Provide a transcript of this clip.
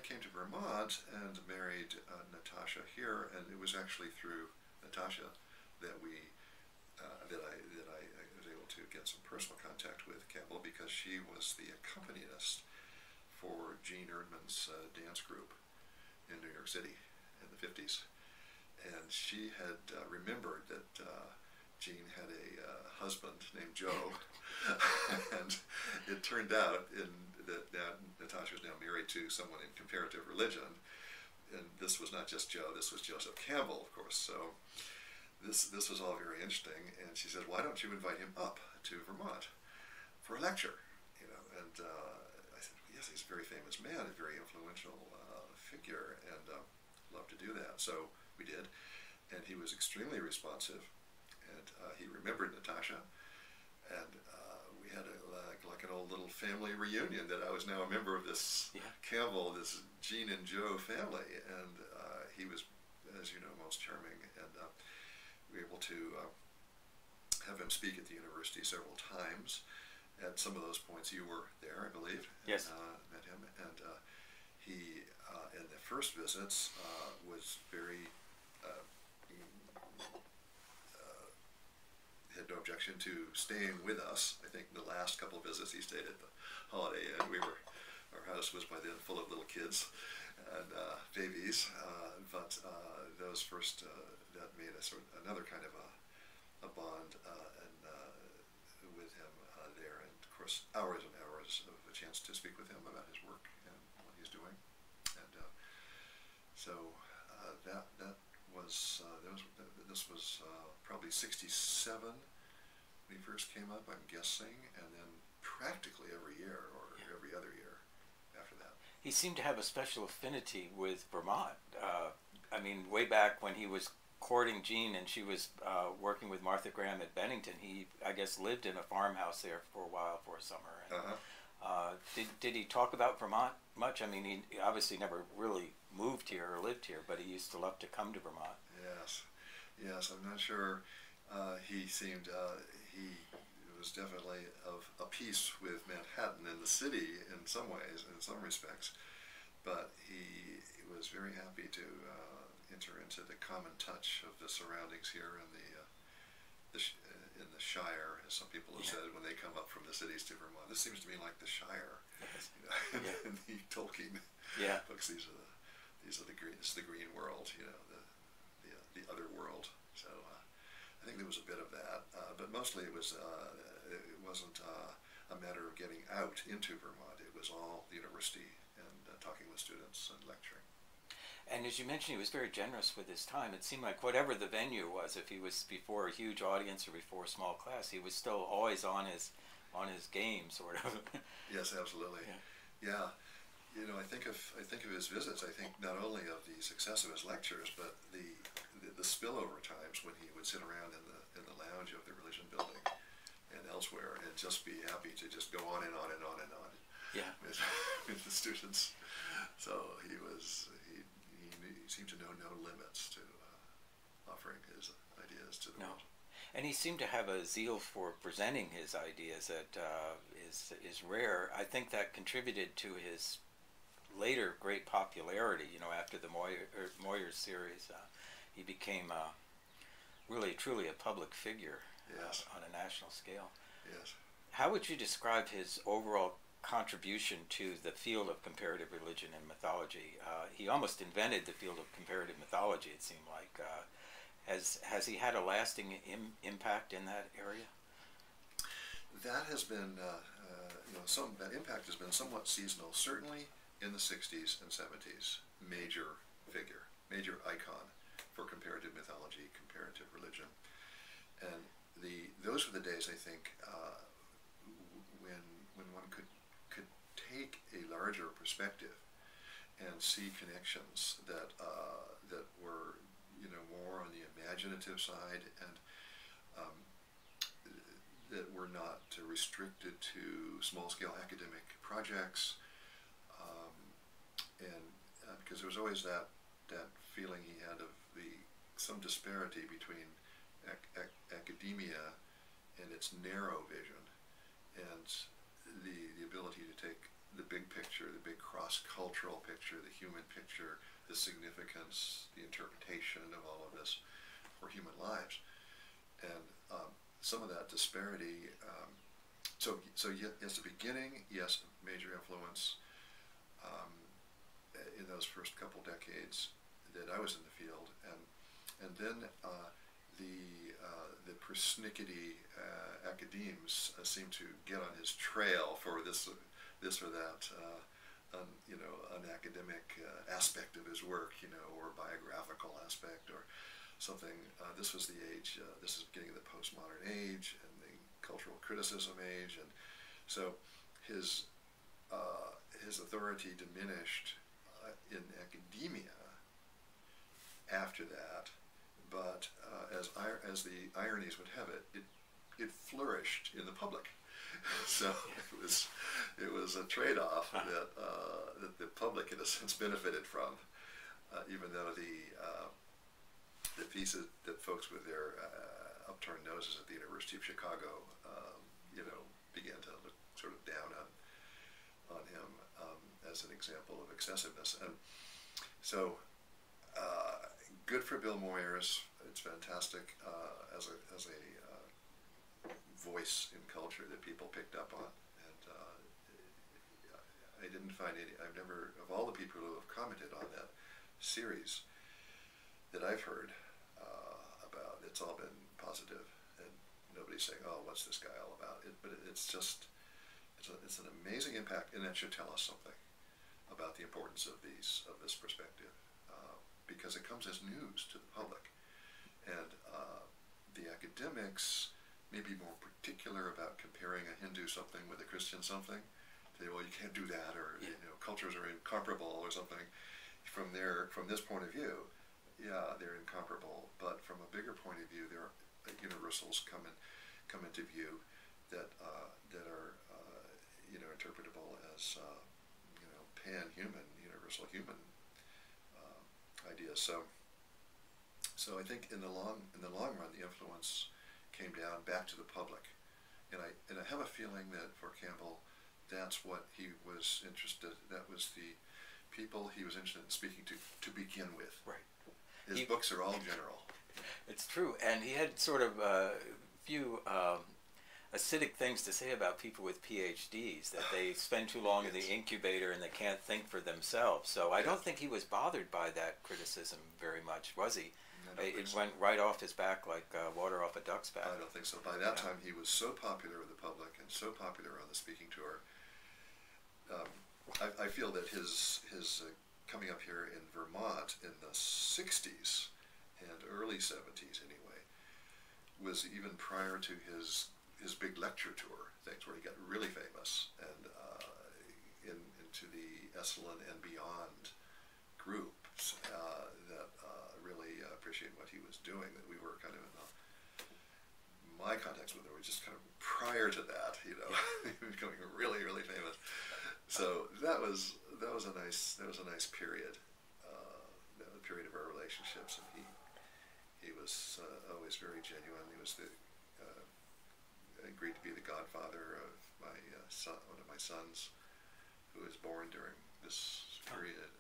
came to Vermont and married Natasha here, and it was actually through Natasha that I was able to get some personal contact with Campbell, because she was the accompanist for Gene Erdman's dance group in New York City in the 50s. And she had remembered that Gene had a husband named Joe, and it turned out that Natasha was now married to someone in comparative religion, and this was not just Joe, this was Joseph Campbell, of course. So this was all very interesting, and she said, why don't you invite him up to Vermont for a lecture? You know, and I said, yes, he's a very famous man, a very influential figure, and love to do that. So we did, and he was extremely responsive, and he remembered Natasha, and we had like an old little family reunion, that I was now a member of this Campbell, this Gene and Joe family, and he was, as you know, most charming, and we were able to have him speak at the university several times. At some of those points you were there, I believe. Yes. And, met him, and he, in the first visits, was very, had no objection to staying with us. I think the last couple of visits he stayed at the Holiday Inn. Our house was by then full of little kids and babies, but those first, that made a sort of another kind of a bond, and with him there, and of course hours and hours of a chance to speak with him about his work and what he's doing, and so that was this was probably '67 when he first came up, I'm guessing, and then practically every year or every other year after that. He seemed to have a special affinity with Vermont. I mean, way back when he was courting Jean and she was working with Martha Graham at Bennington, he, I guess, lived in a farmhouse there for a while for a summer. And, did he talk about Vermont much? I mean, he obviously never really moved here or lived here, but he used to love to come to Vermont. Yes, I'm not sure. He seemed, he was definitely of a piece with Manhattan and the city in some ways, in some respects, but he was very happy to enter into the common touch of the surroundings here in in the Shire, as some people have said when they come up from the cities to Vermont. This seems to me like the Shire, you know, in the Tolkien books. These are the green. This is the green world, you know, the other world. So I think there was a bit of that, but mostly it wasn't a matter of getting out into Vermont. It was all the university and talking with students and lecturing. And as you mentioned, he was very generous with his time. It seemed like whatever the venue was, if he was before a huge audience or before a small class, he was still always on his game, sort of. Yes, absolutely. Yeah. You know, I think of his visits. I think not only of the success of his lectures, but the spillover times when he would sit around in the lounge of the Religion Building and elsewhere, and just be happy to just go on and on and on and on. With the students. So he seemed to know no limits to offering his ideas to the world. And he seemed to have a zeal for presenting his ideas that is rare. I think that contributed to his later great popularity. You know, after the Moyers series, he became really, truly a public figure on a national scale. Yes. How would you describe his overall contribution to the field of comparative religion and mythology? He almost invented the field of comparative mythology, it seemed like. Has he had a lasting impact in that area? That has been, that impact has been somewhat seasonal. Certainly in the 60s and 70s, major figure, major icon for comparative mythology, comparative religion. And those were the days, I think, when one could take a larger perspective and see connections that were, you know, more on the imaginative side, and that were not restricted to small-scale academic projects, and because there was always that feeling he had of some disparity between academia and its narrow vision, and the ability to take the big picture, the big cross-cultural picture, the human picture, the significance, the interpretation of all of this for human lives. And some of that disparity, so yes, the beginning, yes, major influence in those first couple decades that I was in the field, and then the persnickety academes seem to get on his trail for this or that unacademic aspect of his work, or biographical aspect or something. This was the age. This is beginning of the postmodern age and the cultural criticism age, and so his authority diminished in academia after that. But as the ironies would have it, it flourished in the public. So it was a trade-off that the public, in a sense, benefited from, even though the pieces that folks with their upturned noses at the University of Chicago, began to look sort of down on him as an example of excessiveness. And so, good for Bill Moyers. It's fantastic as a voice in culture that people picked up on. And I didn't find any. I've never, of all the people who have commented on that series that I've heard about, it's all been positive, and nobody's saying, "Oh, what's this guy all about?" But it's just, it's an amazing impact, and that should tell us something about the importance of this perspective, because it comes as news to the public, and the academics may be more particular about comparing a Hindu something with a Christian something. Say, well, you can't do that, or cultures are incomparable, or something. From this point of view, yeah, they're incomparable. But from a bigger point of view, there are universals come into view that are interpretable as pan-human, universal human ideas. So I think in the long run, the influence came down back to the public, and I have a feeling that for Campbell, that's what he was interested. That was the people he was interested in speaking to begin with. Right. His books are all general. It's true, and he had sort of a few acidic things to say about people with PhDs, that they spend too long in the incubator and they can't think for themselves. So I don't think he was bothered by that criticism very much, was he? It went right off his back like water off a duck's back. I don't think so. By that time, he was so popular with the public and so popular on the speaking tour. I feel that his coming up here in Vermont in the 60s and early 70s anyway was even prior to his big lecture tour things, where he got really famous and into the Esalen and beyond groups that really appreciated what he was doing. That we were kind of in my contacts with him were just kind of prior to that, becoming really, really famous. So that was a nice period, the period of our relationships, and he was always very genuine. He was agreed to be the godfather of my son, one of my sons, who was born during this period.